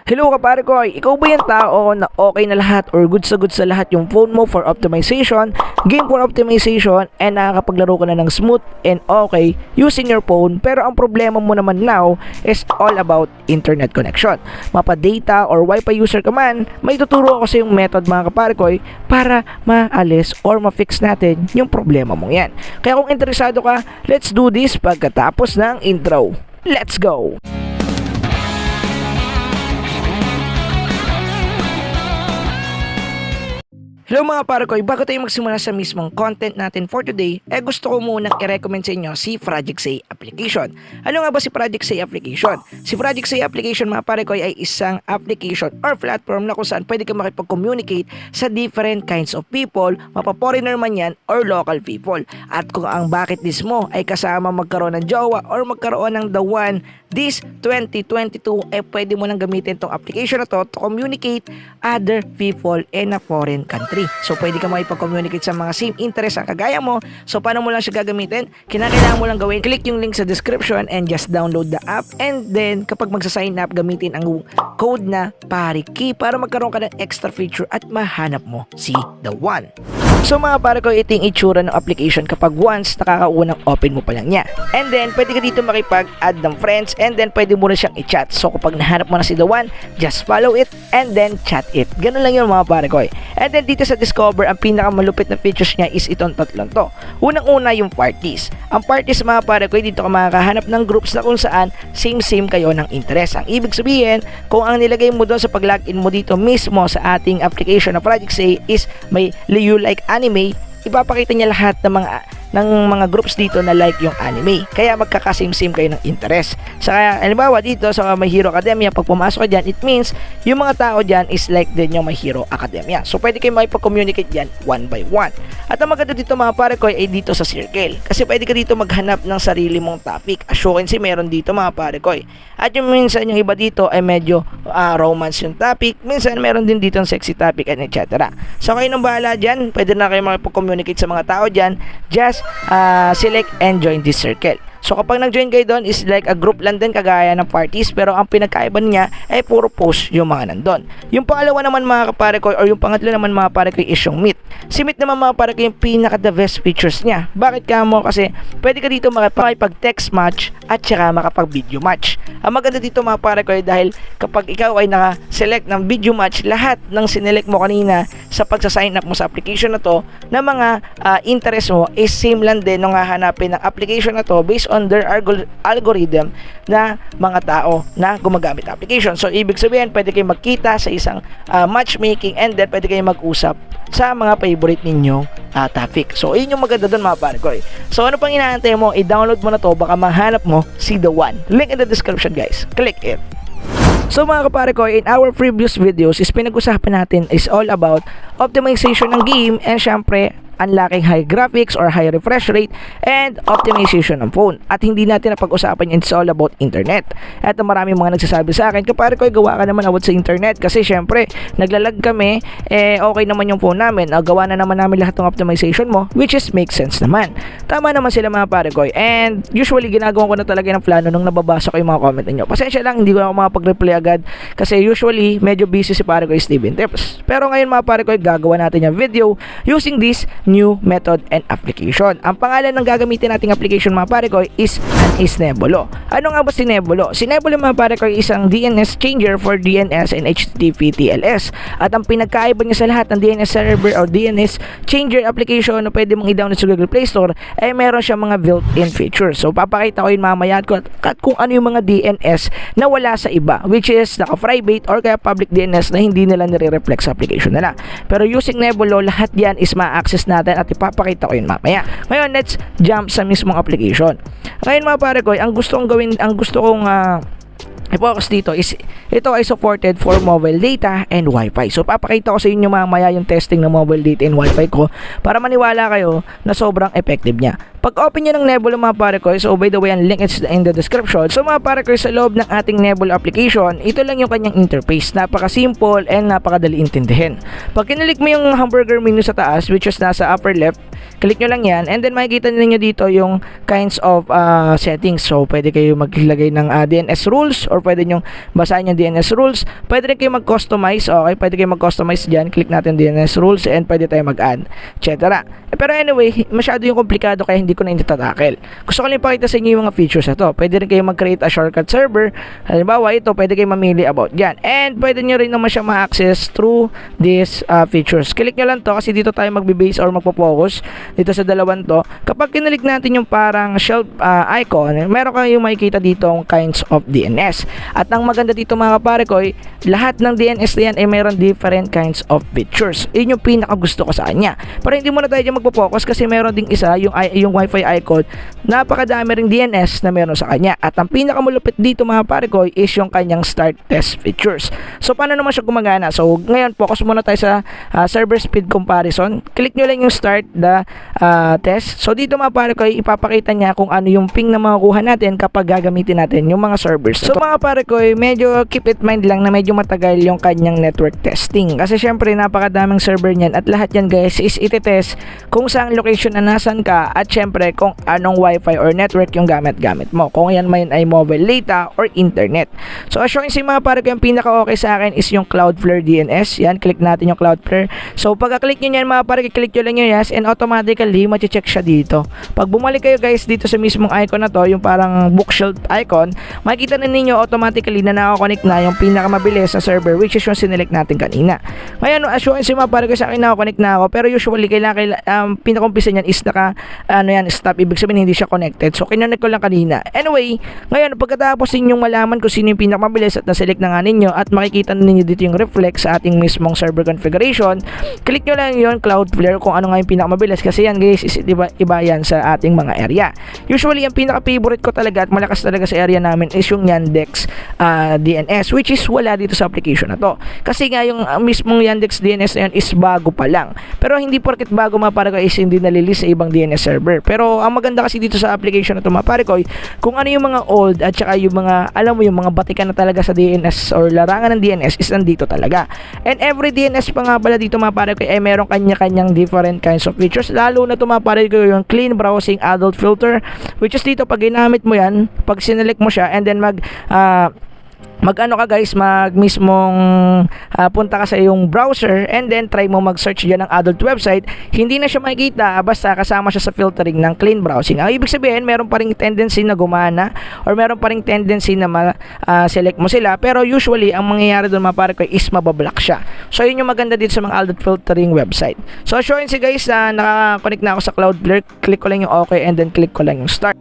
Hello Kaparekoy, ikaw ba yung tao na okay na lahat or good sa lahat yung phone mo for optimization, game for optimization, and nakakapaglaro ka na ng smooth and okay using your phone, pero ang problema mo naman now is all about internet connection. Mapa-data or Wi-Fi user ka man, may tuturo ako sa yung method mga Kaparekoy para maalis or ma-fix natin yung problema mong yan. Kaya kung interesado ka, let's do this pagkatapos ng intro. Let's go! Hello mga Parekoy, bago tayo magsimula sa mismong content natin for today, gusto ko munang i-recommend sa inyo si 𝗏𝗏𝗡𝗧 application. Ano nga ba si 𝗏𝗏𝗡𝗧 application? Si 𝗏𝗏𝗡𝗧 application mga Parekoy ay isang application or platform na kung saan pwede ka makipag-communicate sa different kinds of people, mapa-foreigner man yan or local people. At kung ang bucket list mo ay kasama magkaroon ng jowa or magkaroon ng the one this 2022, pwede mo nang gamitin tong application na to communicate other people in a foreign country. So pwede ka makipag-communicate sa mga same interest ang kagaya mo. So paano mo lang siya gagamitin? Kinakailangan mo lang gawin, click yung link sa description and just download the app, and then kapag magsa-sign up, gamitin ang code na PAREKY para magkaroon ka ng extra feature at mahanap mo si the one. So mga Parekoy, ito yung itsura ng application kapag once nakakaunang open mo pa lang niya. And then pwede ka dito makipag-add ng friends, and then pwede mo rin siyang i-chat. So kapag nahanap mo na si the one, just follow it and then chat it. Ganun lang yun mga Parekoy. And then dito sa Discover, ang pinakamalupit na features niya is itong tatlong to. Unang-una yung parties. Ang parties mga Parekoy, dito ka makakahanap ng groups na kung saan same kayo ng interest. Ang ibig sabihin, kung ang nilagay mo doon sa pag-login mo dito mismo sa ating application na 𝗏𝗏𝗡𝗧 is may you like anime, ipapakita niya lahat ng mga groups dito na like yung anime. Kaya magkakasim-sim kayo ng interest. So kaya, halimbawa dito sa My Hero Academia, pag pumasok ka dyan, it means yung mga tao dyan is like din yung My Hero Academia. So pwede kayo makipag-communicate dyan one by one. At ang maganda dito mga Parekoy ay dito sa circle. Kasi pwede ka dito maghanap ng sarili mong topic. As you can see, meron dito mga Parekoy. At yung minsan yung iba dito ay medyo romance yung topic. Minsan meron din dito ang sexy topic and etc. So kayo nang bahala dyan. Pwede na kayo makipag-communicate sa mga tao dyan. Just select and join this circle. So kapag nag-join kayo doon is like a group lang din kagaya ng parties, pero ang pinagkaiba niya ay puro post yung mga nandun. Yung pangalawa naman mga Kaparekoy or yung pangatlo naman mga Parekoy is yung Meet. Si Meet naman mga Parekoy yung pinaka the best features niya. Bakit ka mo? Kasi pwede ka dito makipag-text match at saka makapag-video match. Ang maganda dito mga Parekoy dahil kapag ikaw ay naka-select ng video match, lahat ng sinelect mo kanina sa pagsa-sign up mo sa application na to na mga interest mo is same lang din nung hahanapin ng application na to based on their algorithm na mga tao na gumagamit application. So ibig sabihin, pwede kayo magkita sa isang matchmaking, and then pwede kayo mag-usap sa mga favorite ninyo topic. So yun yung maganda doon mga Parekoy. So ano pang inaantay mo? I-download mo na to, baka mahanap mo si the one. Link in the description guys. Click it. So mga Kaparekoy, in our previous videos is pinag-usapan natin is all about optimization ng game, and syempre unlocking high graphics or high refresh rate and optimization ng phone. At hindi natin napag-usapan it's all about internet. At maraming mga nagsasabi sa akin, Kaparekoy, gawa ka naman about sa internet kasi syempre naglalag kami, okay naman yung phone namin, gawa na naman namin lahat ng optimization mo, which is makes sense naman. Tama naman sila mga Parekoy, and usually ginagawa ko na talaga ng plano nung nababasa ko yung mga comment niyo. Pasensya lang, hindi ko na makapag-reply agad kasi usually medyo busy si Parekoy Steven Tips. Pero ngayon mga Parekoy, gagawa natin yung video using this new method and application. Ang pangalan ng gagamitin nating application mga Parekoy is 𝗦𝗘𝗖𝗢𝗡𝗄. Ano nga ba si 𝗦𝗘𝗄𝗏? Si 𝗦𝗘𝗄𝗏 mga Parekoy isang DNS changer for DNS and HTTP TLS. At ang pinagkaiba niya sa lahat ng DNS server or DNS changer application na pwede mong i-download sa Google Play Store ay meron siya mga built-in features. So papakita ko yun mamaya at kung ano yung mga DNS na wala sa iba, which is naka-private or kaya public DNS na hindi nila nire-reflect sa application nila. Pero using 𝗦𝗘𝗏, lahat yan is ma-access natin at ipapakita ko yun mamaya. Ngayon, let's jump sa mismong application. Ngayon mga Parekoy, ang gusto kong i-focus dito is ito ay supported for mobile data and Wi-Fi. So papakita ko sa inyo mamaya yung testing ng mobile data and Wi-Fi ko para maniwala kayo na sobrang effective niya. Pag open nyo ng 𝗦𝗘𝗏 mga Parekoy, so by the way, ang link is in the description. So mga Parekoy, sa loob ng ating 𝗦𝗏𝗏 application, ito lang yung kanyang interface. Napaka-simple and napakadali intindihin. Pag kinilik mo yung hamburger menu sa taas, which is nasa upper left, Click nyo lang yan, and then makikita ninyo dito yung kinds of settings. So pwede kayo maglagay ng DNS rules, or pwede nyo basahin yung DNS rules. Pwede rin kayo mag-customize. Okay, pwede kayo mag-customize dyan. Click natin DNS rules, and pwede tayo mag-add, etc. Pero anyway, masyado yung komplikado kaya hindi ko na itatackle. Gusto ko lang ipakita sa inyo yung mga features na to. Pwede rin kayo mag-create a shortcut server. Halimbawa ito, pwede kayo mamili about dyan. And pwede nyo rin naman siya ma-access through these features. Click nyo lang to kasi dito tayo magbe-base or magpo-focus dito sa dalawang to. Kapag kinalik natin yung parang shelf icon, meron kayong makikita dito ang kinds of DNS. At ang maganda dito mga kaparekoy, lahat ng DNS na yan ay meron different kinds of features. Yun yung pinaka gusto ko sa kanya. Pero hindi muna tayo dyan magpo-focus kasi meron ding isa, yung Wi-Fi icon. Napakadami ring DNS na meron sa kanya. At ang pinakamalupit dito mga kaparekoy is yung kanyang start test features. So paano naman siya gumagana? So ngayon focus muna tayo sa server speed comparison. Click nyo lang yung start the test. So dito mga kaparekoy, ipapakita niya kung ano yung ping na makukuha natin kapag gagamitin natin yung mga servers. So mga kaparekoy, medyo keep it mind lang na medyo matagal yung kanyang network testing. Kasi syempre napakadaming server niyan at lahat yan guys is iti-test kung saan location na nasan ka at syempre kung anong wifi or network yung gamit mo. Kung yan man ay mobile data or internet. So as you can see mga kaparekoy, yung pinaka okay sa akin is yung Cloudflare DNS. Yan, click natin yung Cloudflare. So pagka-click nyo yan mga kaparekoy, click nyo lang yung yes and automatically mache-check siya dito. Pag bumalik kayo guys dito sa mismong icon na to, yung parang bookshelf icon, makikita na ninyo automatically na nakakonect na yung pinakamabilis na server which is yung sinelect natin kanina. Ngayon, as you can see mga kaparekoy, sa akin nakakonect na ako, pero usually kailangan pinaka-umpisa niyan is stop, ibig sabihin hindi siya connected. So kinonect ko lang kanina. Anyway, ngayon pagkatapos ninyong malaman kung sino yung pinakamabilis at na-select na nga ninyo at makikita ninyo dito yung reflect sa ating mismong server configuration, click nyo lang yon Cloudflare kung ano nga yung pinakamabilis kasi yan guys is iba yan sa ating mga area. Usually yung pinaka-favorite ko talaga at malakas talaga sa area namin is yung Yandex DNS which is wala dito sa application na to. Kasi nga yung mismong Yandex DNS na yan is bago pa lang. Pero hindi porket bago mga kaparekoy is hindi nalilis sa ibang DNS server. Pero ang maganda kasi dito sa application na to mga kaparekoy, kung ano yung mga old at saka yung mga, alam mo yung mga batikan na talaga sa DNS or larangan ng DNS is nandito talaga. And every DNS pa nga pala dito mga kaparekoy ay meron kanya-kanyang different kinds of features. Lalo na ito mga kaparekoy yung clean browsing adult filter which is dito pag ginamit mo yan, pag sinelect mo siya and then mag-ano ka guys, punta ka sa yung browser and then try mo mag-search dyan ng adult website, hindi na siya makikita basta kasama siya sa filtering ng clean browsing. Ang ibig sabihin, meron pa ring tendency na gumana or meron pa ring tendency na select mo sila, pero usually ang mangyayari doon mga kaparekoy is mabablock siya. So yun yung maganda dito sa mga adult filtering website. So sure si guys, naka-connect na ako sa Cloudflare, click ko lang yung okay and then click ko lang yung start.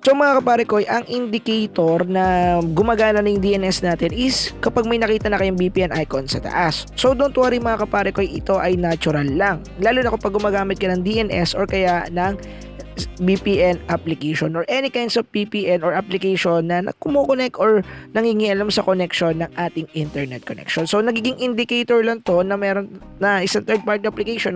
So mga kaparekoy, ang indicator na gumagana na yung DNS natin is kapag may nakita na kayong VPN icon sa taas. So don't worry mga kaparekoy, ito ay natural lang. Lalo na kapag gumagamit ka ng DNS or kaya ng VPN application or any kinds of VPN or application na kumukonect or nangingialam sa connection ng ating internet connection. So nagiging indicator lang to na meron na isang third party application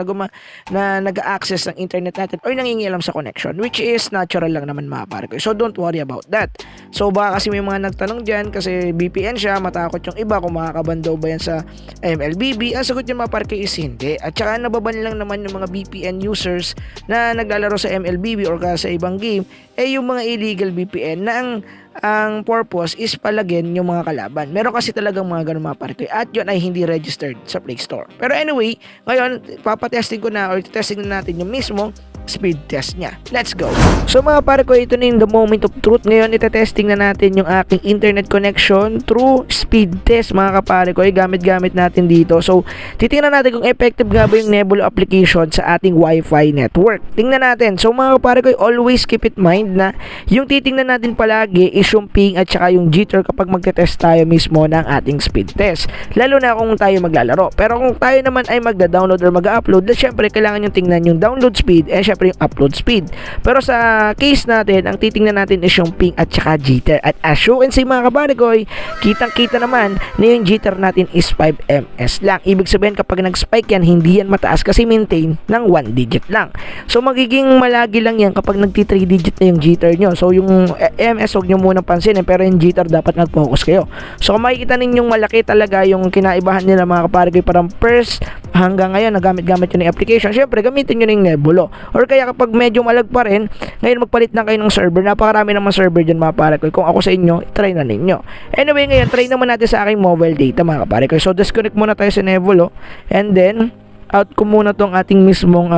na nag-access ng internet natin or nangingialam sa connection, which is natural lang naman mga kaparekoy. So don't worry about that. So baka kasi may mga nagtanong dyan kasi VPN siya, matakot yung iba kung makakabandaw ba yan sa MLBB. Ang sagot niya mga kaparekoy is hindi. At saka nababan lang naman yung mga VPN users na naglalaro sa MLBB or sa ibang game yung mga illegal VPN na ang purpose is palagyan yung mga kalaban. Meron kasi talagang mga ganun mga kaparekoy at yun ay hindi registered sa Play Store. Pero anyway, ngayon papatesting ko na or testing na natin yung mismo speed test niya. Let's go! So mga kaparekoy, ito na yung the moment of truth. Ngayon itetesting na natin yung aking internet connection through speed test mga kaparekoy. Gamit natin dito. So titingnan natin kung effective nga ba yung Nebula application sa ating Wi-Fi network. Tingnan natin. So mga kaparekoy, always keep it mind na yung titingnan natin palagi is yung ping at saka yung jitter kapag magte-test tayo mismo ng ating speed test. Lalo na kung tayo maglalaro. Pero kung tayo naman ay magda-download or mag-upload, syempre kailangan yung tingnan yung download speed syempre yung upload speed. Pero sa case natin, ang titingnan natin is yung ping at saka jitter. At as you can see mga kaparekoy, kitang-kita naman na yung jitter natin is 5 ms lang. Ibig sabihin kapag nag-spike yan, hindi yan mataas kasi maintain ng 1 digit lang. So magiging malagi lang yan kapag nagti 3 digit na yung jitter nyo. So yung ms, huwag nyo munang pansinin, pero yung jitter dapat nag-focus kayo. So kung makikita ninyong malaki talaga yung kinaibahan nila mga kaparekoy, parang first hanggang ngayon nagamit-gamit nyo ng application, syempre gamitin nyo ng Nebulo. Or kaya kapag medyo malag pa rin, ngayon magpalit na kayo ng server. Napakarami naman server dyan mga Parekoy. Kung ako sa inyo, try na ninyo. Anyway, ngayon try naman natin sa aking mobile data mga Kaparekoy. So disconnect muna tayo sa Nebulo, and then out ko muna tong ating mismong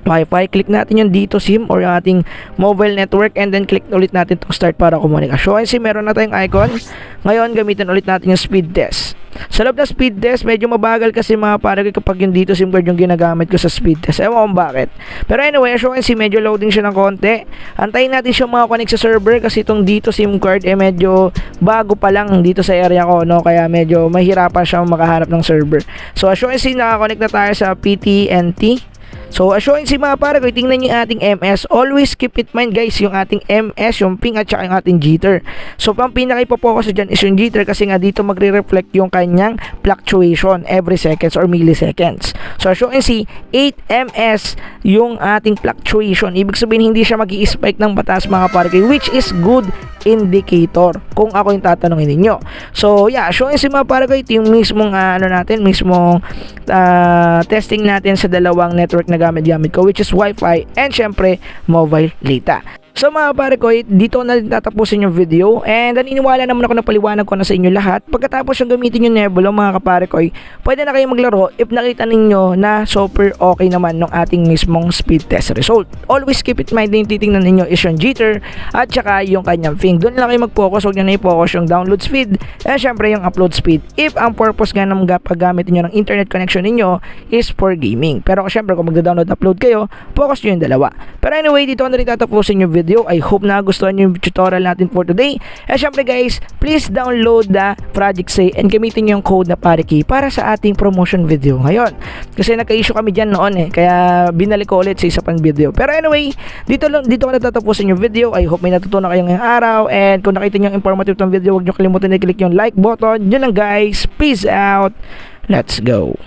Wi-Fi. Click natin yung dito SIM or yung ating mobile network, and then click ulit natin itong start para komunikasyon. So meron na tayong icon. Ngayon gamitin ulit natin yung speed test. Sa loob ng speed test, medyo mabagal kasi mga Parekoy kapag yung dito SIM card yung ginagamit ko sa speed test. Ewan kung bakit. Pero anyway, as you can see, medyo loading siya ng konti. Antayin natin siya makakonect sa server kasi itong dito SIM card medyo bago pa lang dito sa area ko, no? Kaya medyo mahirapan siya makahanap ng server. So as you can see, nakakonect na tayo sa PTNT. So, as you can see mga Parekoy, tingnan nyo yung ating MS. Always keep it mind guys, yung ating MS, yung ping at saka yung ating jitter. So, pang pinaka-ipopokus dyan is yung jitter kasi nga dito magre-reflect yung kanyang fluctuation every seconds or milliseconds. So, as you can see, 8 ms yung ating fluctuation. Ibig sabihin, hindi siya mag-i-spike ng batas mga Parekoy, which is good indicator kung ako yung tatanungin ninyo. So, yeah, as you can see mga Parekoy, ito yung mismong mismong testing natin sa dalawang network na gamit ko, which is Wi-Fi and syempre mobile data. So mga Parekoy, dito na tatapusin yung video, and naniniwala naman ako na paliwanag ko na sa inyo lahat. Pagkatapos yung gamitin yung Nebulo mga Kaparekoy, pwede na kayo maglaro if nakita ninyo na super okay naman ng ating mismong speed test result. Always keep it mind na yung titingnan ninyo is yung jitter at saka yung kanyang ping. Doon lang kayo mag-focus, huwag nyo na i-focus yung download speed and syempre yung upload speed if ang purpose nga ng paggamit niyo ng internet connection ninyo is for gaming. Pero syempre kung magda-download upload kayo, focus nyo yung dalawa. Pero anyway, dito na rin tatapusin yung video. I hope na gustuhan nyo yung tutorial natin for today. And syempre guys, please download the 𝗦𝗘𝗖𝗢𝗡𝗗𝗅 yung gamitin yung code na PAREKY para sa ating promotion video ngayon. Kasi nagka-issue kami dyan noon kaya binalik ko ulit sa isa pang video. Pero anyway, dito ko na tatapusin yung video. I hope may natutunan kayo ngayong araw, and kung nakita nyo yung informative tong video, huwag nyo kalimutan na i-click yung like button. Yun lang guys, peace out, let's go.